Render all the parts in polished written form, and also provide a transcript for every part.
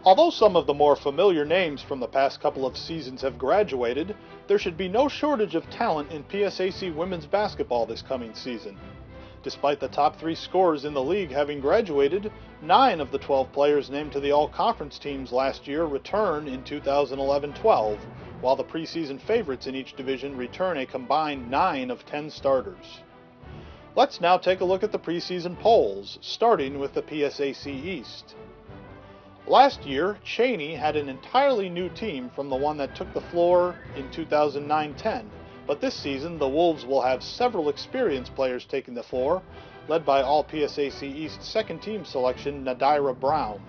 Although some of the more familiar names from the past couple of seasons have graduated, there should be no shortage of talent in PSAC women's basketball this coming season. Despite the top 3 scorers in the league having graduated, 9 of the 12 players named to the all-conference teams last year return in 2011-12, while the preseason favorites in each division return a combined 9 of 10 starters. Let's now take a look at the preseason polls, starting with the PSAC-EAST. Last year, CHEYNEY had an entirely new team from the one that took the floor in 2009-10, but this season the Wolves will have several experienced players taking the floor, led by All-PSAC-EAST second-team selection Nadira Brown.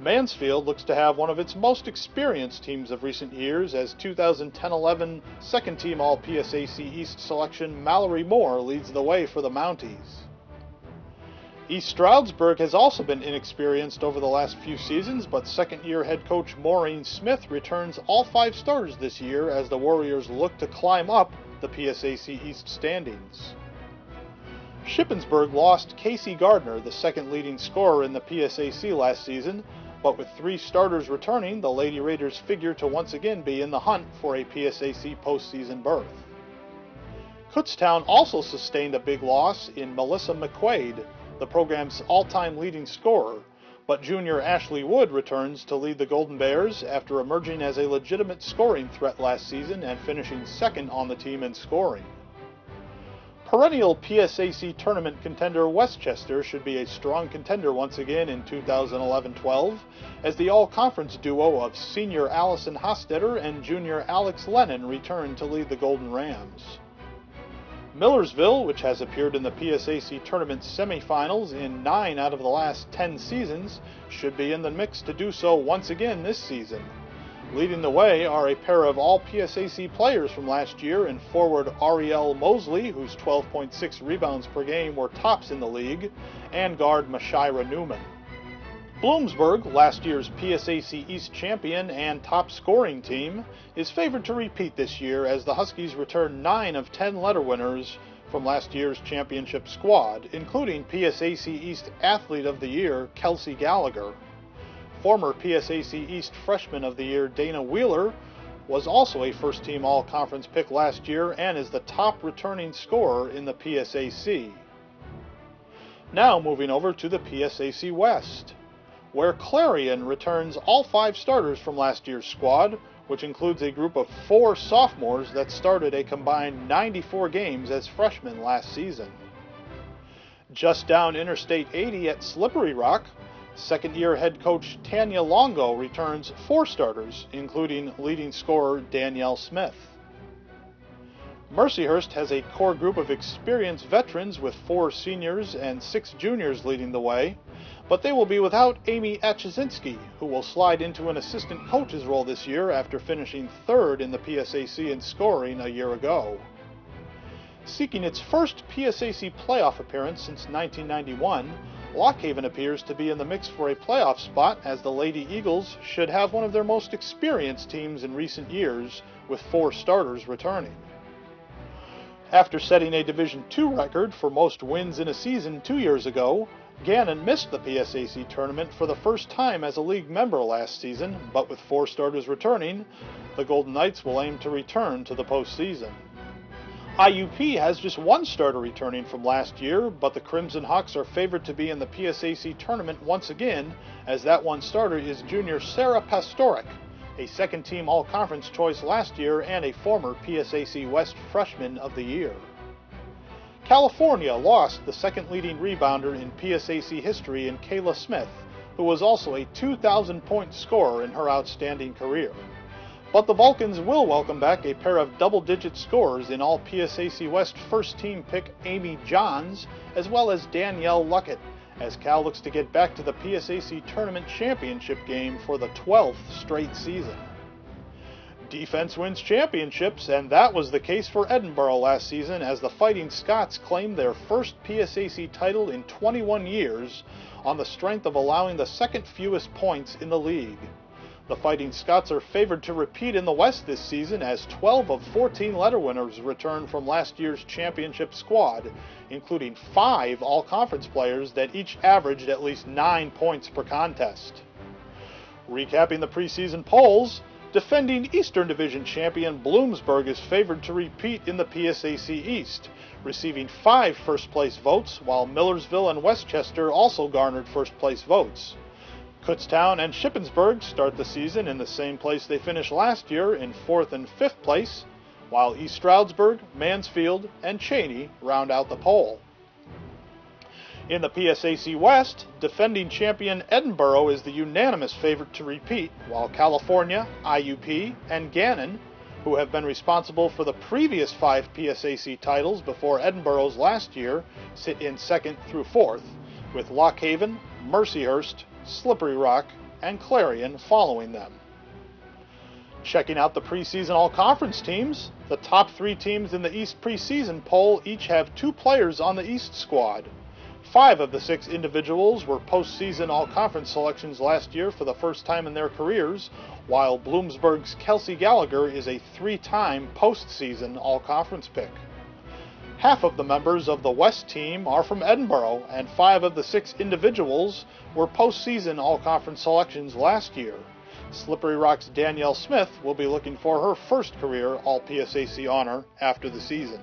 Mansfield looks to have one of its most experienced teams of recent years, as 2010-11 second-team All-PSAC-EAST selection Mallory Moore leads the way for the Mounties. East Stroudsburg has also been inexperienced over the last few seasons, but second-year head coach Maureen Smith returns all 5 starters this year as the Warriors look to climb up the PSAC East standings. SHIPPENSBURG lost Casey Gardner, the second leading scorer in the PSAC last season, but with 3 starters returning, the Lady Raiders figure to once again be in the hunt for a PSAC postseason berth. KUTZTOWN also sustained a big loss in Melissa McQuaid, the program's all-time leading scorer, but junior Ashley Wood returns to lead the Golden Bears after emerging as a legitimate scoring threat last season and finishing second on the team in scoring. Perennial PSAC tournament contender Westchester should be a strong contender once again in 2011-12, as the all-conference duo of senior Allison Hostetter and junior Alex Lennon return to lead the Golden Rams. Millersville, which has appeared in the PSAC tournament semifinals in 9 out of the last 10 seasons, should be in the mix to do so once again this season. Leading the way are a pair of all-PSAC players from last year in forward Ariel Mosley, whose 12.6 rebounds per game were tops in the league, and guard Mashira Newman. BLOOMSBURG, last year's PSAC East champion and top scoring team, is favored to repeat this year as the Huskies return 9 of 10 letter winners from last year's championship squad, including PSAC East Athlete of the Year Kelsey Gallagher. Former PSAC East Freshman of the Year Dana Wheeler was also a first-team all-conference pick last year and is the top returning scorer in the PSAC. Now moving over to the PSAC West, where CLARION returns all 5 starters from last year's squad, which includes a group of 4 sophomores that started a combined 94 games as freshmen last season. Just down Interstate 80 at Slippery Rock, second-year head coach Tanya Longo returns 4 starters, including leading scorer Danielle Smith. MERCYHURST has a core group of experienced veterans with 4 seniors and 6 juniors leading the way, but they will be without Amy Atchzinski, who will slide into an assistant coach's role this year after finishing 3rd in the PSAC in scoring a year ago. Seeking its first PSAC playoff appearance since 1991, Lock Haven appears to be in the mix for a playoff spot, as the Lady Eagles should have one of their most experienced teams in recent years, with 4 starters returning. After setting a Division II record for most wins in a season 2 years ago, Gannon missed the PSAC tournament for the first time as a league member last season, but with 4 starters returning, the Golden Knights will aim to return to the postseason. IUP has just 1 starter returning from last year, but the Crimson Hawks are favored to be in the PSAC tournament once again, as that 1 starter is junior Sarah Pastoric, a second-team all-conference choice last year and a former PSAC West Freshman of the Year. California lost the second leading rebounder in PSAC history in Kayla Smith, who was also a 2,000-point scorer in her outstanding career. But the Vulcans will welcome back a pair of double-digit scorers in all PSAC West first-team pick Amy Johns, as well as Danielle Luckett, as Cal looks to get back to the PSAC Tournament Championship game for the 12th straight season. Defense wins championships, and that was the case for Edinboro last season, as the Fighting Scots claimed their first PSAC title in 21 years on the strength of allowing the second fewest points in the league. The Fighting Scots are favored to repeat in the West this season, as 12 of 14 letter winners return from last year's championship squad, including 5 all-conference players that each averaged at least 9 points per contest. Recapping the preseason polls, defending Eastern Division champion Bloomsburg is favored to repeat in the PSAC-EAST, receiving 5 first-place votes, while Millersville and Westchester also garnered first-place votes. KUTZTOWN and SHIPPENSBURG start the season in the same place they finished last year in 4th and 5th place, while East Stroudsburg, Mansfield, and CHEYNEY round out the poll. In the PSAC West, defending champion Edinboro is the unanimous favorite to repeat, while California, IUP, and Gannon, who have been responsible for the previous 5 PSAC titles before Edinboro's last year, sit in 2nd through 4th, with Lock Haven, MERCYHURST, Slippery Rock, and Clarion following them. Checking out the preseason all-conference teams, the top 3 teams in the East preseason poll each have 2 players on the East squad. 5 of the 6 individuals were postseason all-conference selections last year for the first time in their careers, while Bloomsburg's Kelsey Gallagher is a 3-time postseason all-conference pick. Half of the members of the West team are from Edinboro, and 5 of the 6 individuals were postseason all-conference selections last year. Slippery Rock's Danielle Smith will be looking for her first career All-PSAC honor after the season.